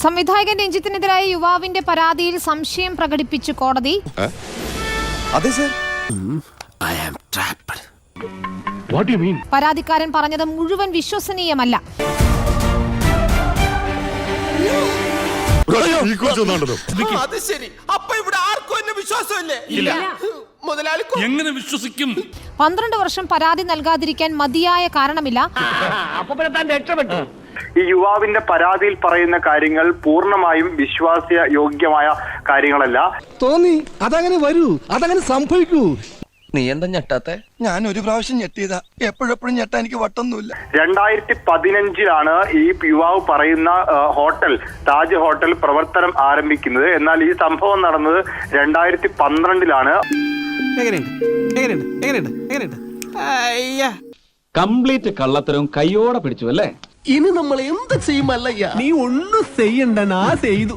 സംവിധായകൻ രഞ്ജിത്തിനെതിരായ യുവാവിന്റെ പരാതിയിൽ സംശയം പ്രകടിപ്പിച്ചു കോടതി. പരാതിക്കാരൻ പറഞ്ഞത് മുഴുവൻ വിശ്വസനീയമല്ല. എങ്ങനെ വിശ്വസിക്കും? 12 വർഷം പരാതി നൽകാതിരിക്കാൻ മതിയായ കാരണമില്ല. ഈ യുവാവിന്റെ പരാതിയിൽ പറയുന്ന കാര്യങ്ങൾ പൂർണ്ണമായും വിശ്വാസയോഗ്യമായ കാര്യങ്ങളല്ല. തോന്നി അതങ്ങനെ വരൂ, അതങ്ങനെ സംഭവിക്കൂ. നീ എന്താ ഞെട്ടാത്തെ? ഞാൻ ഒരു പ്രാവശ്യം ഞെട്ടിയതാ, എപ്പോഴെപ്പോഴും ഞെട്ടാ എനിക്ക് വട്ടൊന്നുമില്ല. 2015 ഈ യുവാവ് പറയുന്ന ഹോട്ടൽ താജ് ഹോട്ടൽ പ്രവർത്തനം ആരംഭിക്കുന്നത്. എന്നാൽ ഈ സംഭവം നടന്നത് 2012 കംപ്ലീറ്റ് കള്ളത്തരവും കയ്യോടെ പിടിച്ചു അല്ലേ? ഇനി നമ്മൾ എന്ത് ചെയ്യുമല്ലയ്യ? നീ ഒന്നും ചെയ്യണ്ട, ചെയ്തു.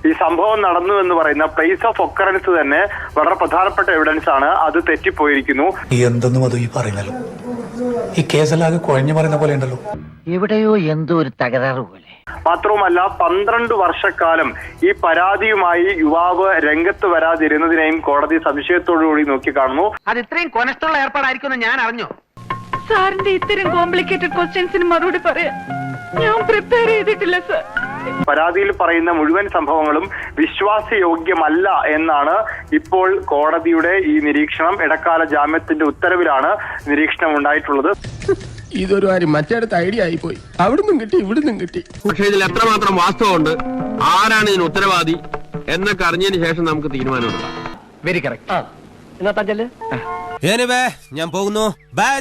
ഈ സംഭവം നടന്നു എന്ന് പറയുന്ന പ്ലേസ് ഓഫ് ഒക്കറൻസ് തന്നെ വളരെ പ്രധാനപ്പെട്ട എവിഡൻസ് ആണ്. അത് തെറ്റിപ്പോയിരിക്കുന്നു. എന്തെന്നും അത് ഈ പറയുന്നല്ലോ, ഈ കേസല്ലാകെ കുഴഞ്ഞു പറയുന്ന പോലെ ഉണ്ടല്ലോ. എവിടെയോ എന്തോ ഒരു തകരാറ് പോലെ. മാത്രവുമല്ല 12 വർഷക്കാലം ഈ പരാതിയുമായി യുവാവ് രംഗത്ത് വരാതിരുന്നതിനെയും കോടതി സംശയത്തോടുകൂടി നോക്കിക്കാണുന്നു. അത് ഇത്രയും കൊനഷ്ടമുള്ള ഏർപ്പാടായിരിക്കും ഞാൻ അറിഞ്ഞു. സാറിന്റെ ഇത്തരം കോംപ്ലിക്കേറ്റഡ് ക്വസ്റ്റ്യൻസിന് മറുപടി പറയാൻ ഞാൻ പ്രിപ്പയർ ചെയ്തിട്ടില്ല സർ. പരാതിയിൽ പറയുന്ന മുഴുവൻ സംഭവങ്ങളും വിശ്വാസയോഗ്യമല്ല എന്നാണ് ഇപ്പോൾ കോടതിയുടെ ഈ നിരീക്ഷണം. ഇടക്കാല ജാമ്യത്തിന്റെ ഉത്തരവിലാണ് നിരീക്ഷണം ഉണ്ടായിട്ടുള്ളത്. ഇതൊരു കാര്യം മറ്റേടത്ത് ഐഡിയ ആയിപ്പോയി. അവിടുന്നും കിട്ടി, ഇവിടുന്നും കിട്ടി. പക്ഷെ ഇതിൽ എത്രമാത്രം വാസ്തവമുണ്ട്, ആരാണ് ഇതിന് ഉത്തരവാദി എന്നൊക്കെ അറിഞ്ഞതിന് ശേഷം നമുക്ക് തീരുമാനമെടുക്കാം. Very correct. എന്നാ തഞ്ചല് ഞാൻ പോകുന്നു. ബൈ.